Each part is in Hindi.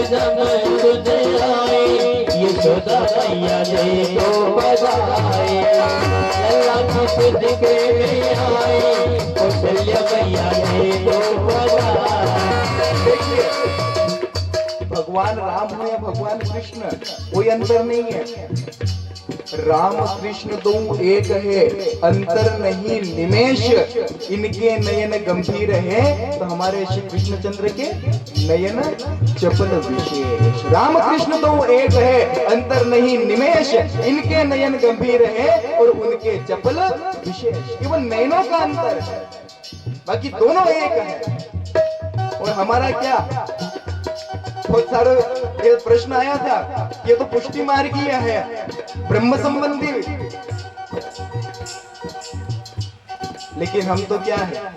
जन्म तुझे आए, यशोदा मैया दे तो बधाई। लल्ला की सदके में आए, कौशल्या मैया दे तो बधाई। देखिए, भगवान राम हो या भगवान कृष्ण, कोई अंतर नहीं है। राम कृष्ण दो एक है, अंतर नहीं निमेष। इनके नयन गंभीर है, तो हमारे श्री कृष्णचंद्र के नयन चपल विशेष। राम कृष्ण दो एक है, अंतर नहीं निमेष। इनके नयन गंभीर है और उनके चपल विशेष। केवल नयनों का अंतर है, बाकी दोनों एक है। और हमारा क्या, बहुत सारे ये प्रश्न आया था, ये तो पुष्टि मार्गीय है, ब्रह्म संबंधी। लेकिन हम तो क्या है,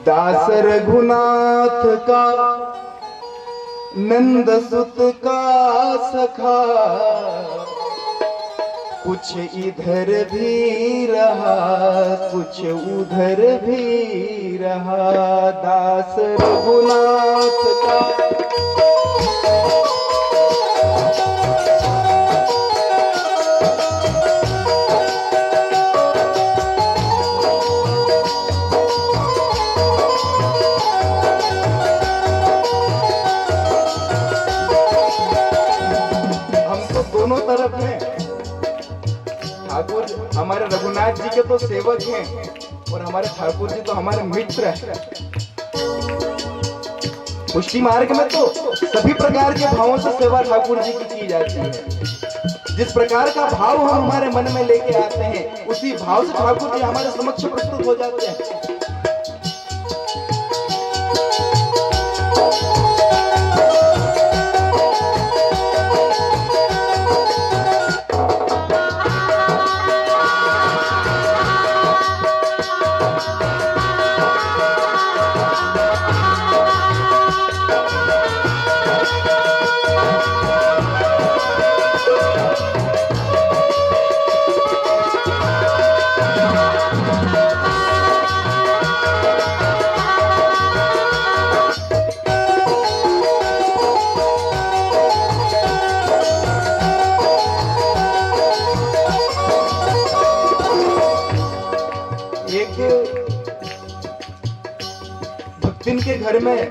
दास रघुनाथ का, नंद सुत का सखा, कुछ इधर भी रहा, कुछ उधर भी रहा। दास रघुनाथ का, हम तो दोनों तरफ हैं। ठाकुर हमारे रघुनाथ जी के तो सेवक हैं और हमारे ठाकुर जी तो हमारे मित्र हैं। पुष्टि मार्ग में तो सभी प्रकार के भावों से सेवा ठाकुर जी की जाती है। जिस प्रकार का भाव हम हमारे मन में लेके आते हैं, उसी भाव से ठाकुर जी हमारे समक्ष प्रस्तुत हो जाते हैं। भक्तिन के घर में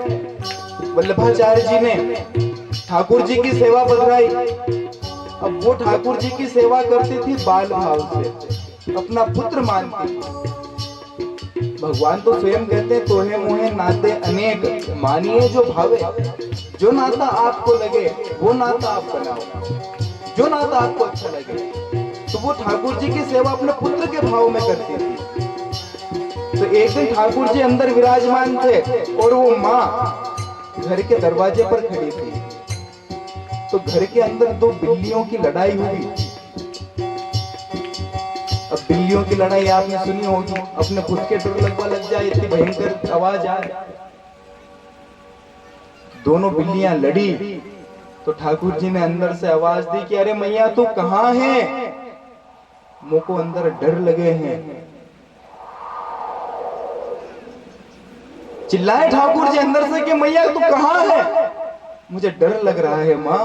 वल्लभाचार्य जी ने ठाकुर जी की सेवा बदलाई। अब वो ठाकुर जी की सेवा करती थी बाल भाव से, अपना पुत्र मानती थी। भगवान तो स्वयं कहते हैं, तोहे मोहे नाते अनेक, मानिए जो भावे। जो नाता आपको लगे वो नाता आप बनाओ, जो नाता आपको अच्छा लगे। तो वो ठाकुर जी की सेवा अपने पुत्र के भाव में करती थी। तो एक दिन ठाकुर जी अंदर विराजमान थे और वो माँ घर के दरवाजे पर खड़ी थी। तो घर के अंदर दो बिल्लियों की लड़ाई हुई। अब बिल्लियों की लड़ाई आपने सुनी होगी, अपने खुद के डर लग जाए, इतनी भयंकर आवाज आए। दोनों बिल्लियां लड़ी तो ठाकुर जी ने अंदर से आवाज दी कि अरे मैया तू कहाँ है, मुझको अंदर डर लगे हैं। चिल्लाए ठाकुर जी अंदर से कि मैया तू कहाँ है, मुझे डर लग रहा है माँ।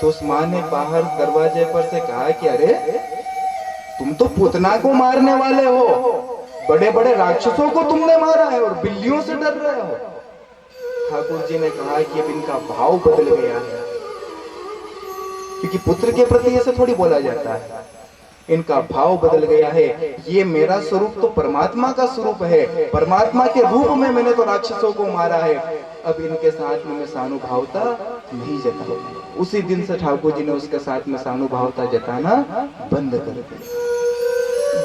तो उस माँ ने बाहर दरवाजे पर से कहा कि अरे तुम तो पूतना को मारने वाले हो, बड़े बड़े राक्षसों को तुमने मारा है और बिल्लियों से डर रहे हो। ठाकुर जी ने कहा कि अब इनका भाव बदल गया है, क्योंकि पुत्र के प्रति ऐसे थोड़ी बोला जाता है। इनका भाव बदल गया है। ये मेरा स्वरूप तो परमात्मा का स्वरूप है, परमात्मा के रूप में मैंने तो राक्षसों को मारा है, अब इनके साथ में मैं सानुभावता नहीं जताऊंगा। उसी दिन से ठाकुर जी ने उसके साथ में सानुभावता जताना बंद कर दिया।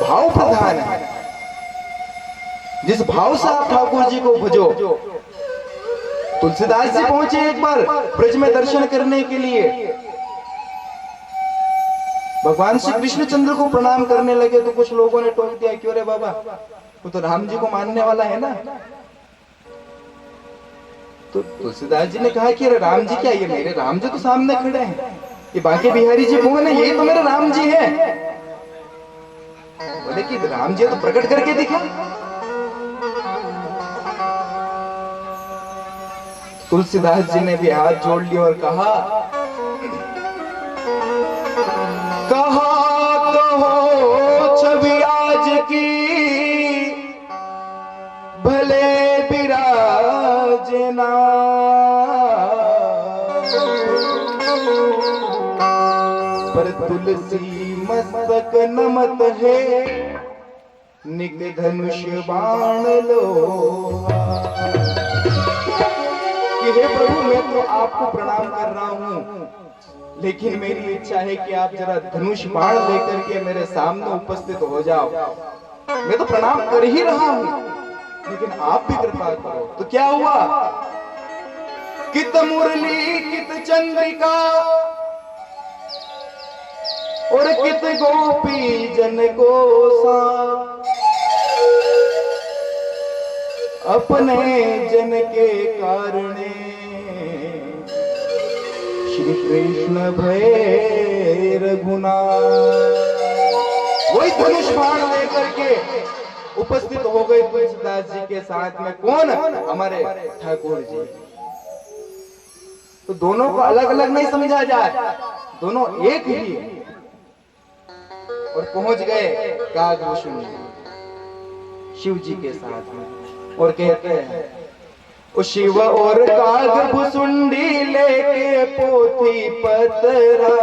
भाव प्रधान है, जिस भाव से आप ठाकुर जी को भजो। तुलसीदास जी पहुंचे एक बार ब्रज में दर्शन करने के लिए, भगवान श्री कृष्णचंद्र को प्रणाम करने लगे तो कुछ लोगों ने टोक दिया, क्यों रे बाबा, वो तो राम जी को मानने वाला है ना। तो तुलसीदास जी ने कहा कि अरे राम जी क्या, ये मेरे राम जी तो सामने खड़े हैं, ये बांके बिहारी जी कौन है, ये तो मेरे राम जी हैं। बोले कि राम जी तो प्रकट करके दिखा। तुलसीदास जी ने भी हाथ जोड़ लिया और कहा, कहो छवि आज की भले विराजना, पर तुलसी मस्तक नमत है, निक धनुष बाण लो। कि हे प्रभु, मैं तो आपको प्रणाम कर रहा हूँ, लेकिन मेरी इच्छा है कि आप जरा धनुष बाण लेकर के मेरे सामने उपस्थित हो जाओ। मैं तो प्रणाम कर ही रहा हूँ, लेकिन आप भी कृपा करो। तो क्या हुआ? कित मुरली कित चंद्रिका और कित गोपी जन को सा, अपने जन के कारणे श्री कृष्ण भय रघुनाथ। वही धनुष बाण लेकर के उपस्थित हो गए तुलसीदास जी के साथ में। कौन? हमारे ठाकुर जी। तो दोनों को अलग अलग नहीं समझा जाए, दोनों एक ही है। और पहुंच गए कागभूषण शिव जी के साथ में, और कहते हैं, ओ शिव और कागभूषुंडी लेके पोथी पतरा,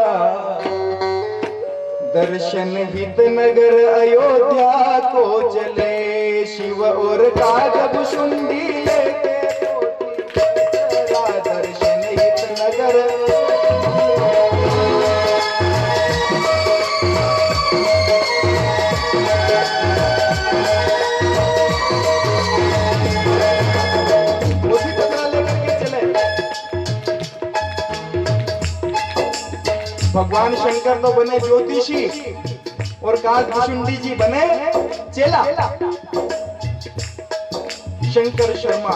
दर्शन हित नगर अयोध्या को चले। शिव और कागभूषुंडी लेके पोथी पतरा, दर्शन हित नगर। भगवान शंकर तो बने ज्योतिषी और कागभूषुंडी जी बने चेला। शंकर शर्मा,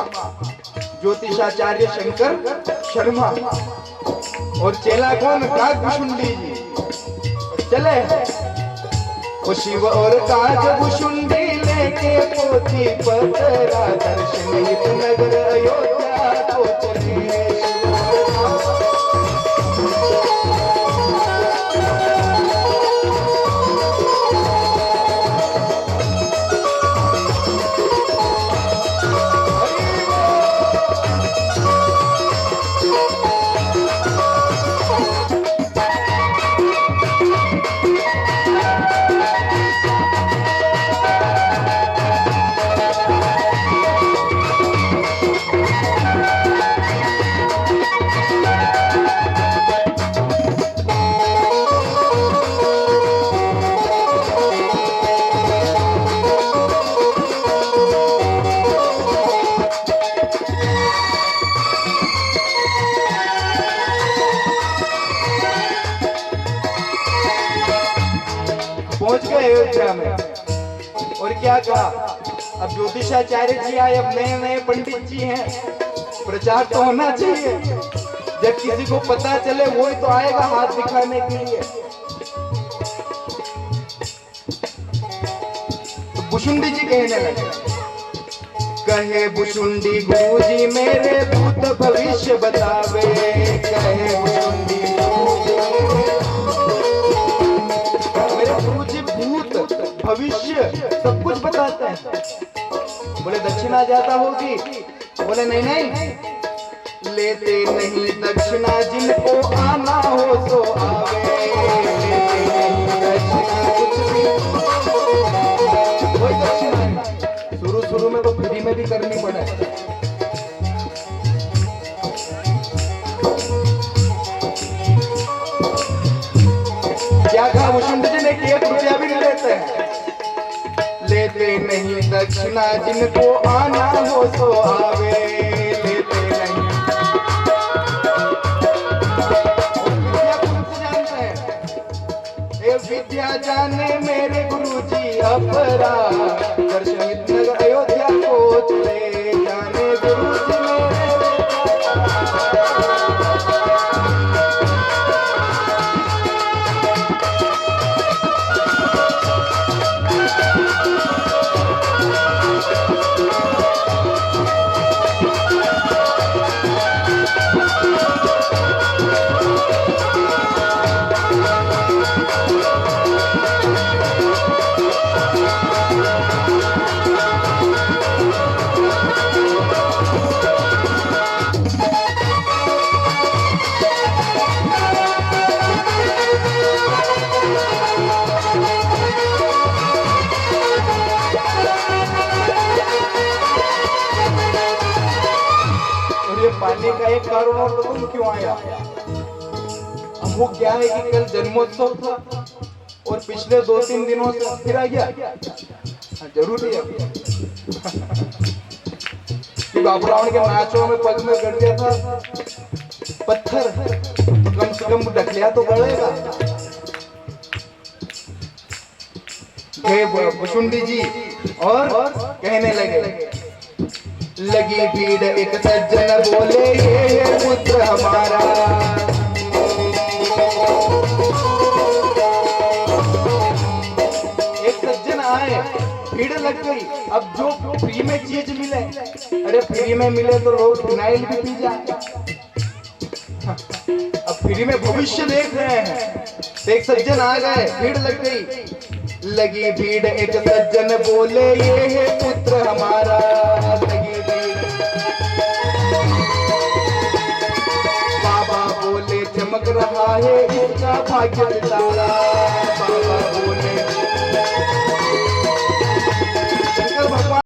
ज्योतिषाचार्य शंकर शर्मा, और चेला कौन? कागभूषुंडी जी। चले वो शिव और कागभूषुंडी लेके पोथी पतरा, दर्शन हित नगर अयोध्या को चले। पहुंच गए अयोध्या में, और क्या कहा? अब ज्योतिषाचार्य जी आए, अब नए नए पंडित जी हैं, प्रचार तो होना चाहिए। जब किसी को पता चले वो ही तो आएगा हाथ दिखाने के लिए। तो भुषुंडी जी कहने लगे, कहे भुषुंडी गुरुजी मेरे भूत भविष्य बतावे। कहे भुषुंडी भविष्य सब कुछ बताता है। बोले दक्षिणा ज्यादा होगी? बोले नहीं नहीं, लेते नहीं दक्षिणा, जिनको आना हो तो आवे। लेते नहीं दक्षिणा कुछ भी, कोई दक्षिणा नहीं। शुरू में तो फ्री में भी करनी पड़े। क्या कहा भुषुंडी जी ने? 1 रुपया भी नहीं लेते हैं। लेते नहीं दक्षिणा, जिनको आना हो तो आवे। लेते नहीं। विद्या कौन से जानते हैं? ए विद्या जाने मेरे गुरुजी अपरा, दर्शन हित नगर अयोध्या को चले। जाने गुरुजी मेरे पाने का एक कारण और बताऊं क्यों आया। अब वो क्या है कि कल जन्मोत्सव था और पिछले 2-3 दिनों से फिर आ गया। जरूरी है कि बाबू रावण के नाचों में पग में गड़ गया था पत्थर, कम से कम ढक लिया तो गड़ेगा। गए भुसुंडी जी और कहने लगे, लगी भीड़ एक सज्जन बोले ये है पुत्र हमारा। एक सज्जन आए, भीड़ लग गई। अब जो फ्री में चीज मिले, अरे फ्री में मिले तो लोग फिनाइल भी पी जाए। अब फ्री में भविष्य देख रहे हैं। एक सज्जन आ गए, भीड़ लग गई। लगी भीड़ एक सज्जन बोले ये है पुत्र हमारा। लगी भीड़, बाबा बोले चमक रहा है इसका भाग्य सितारा। बाबा बोले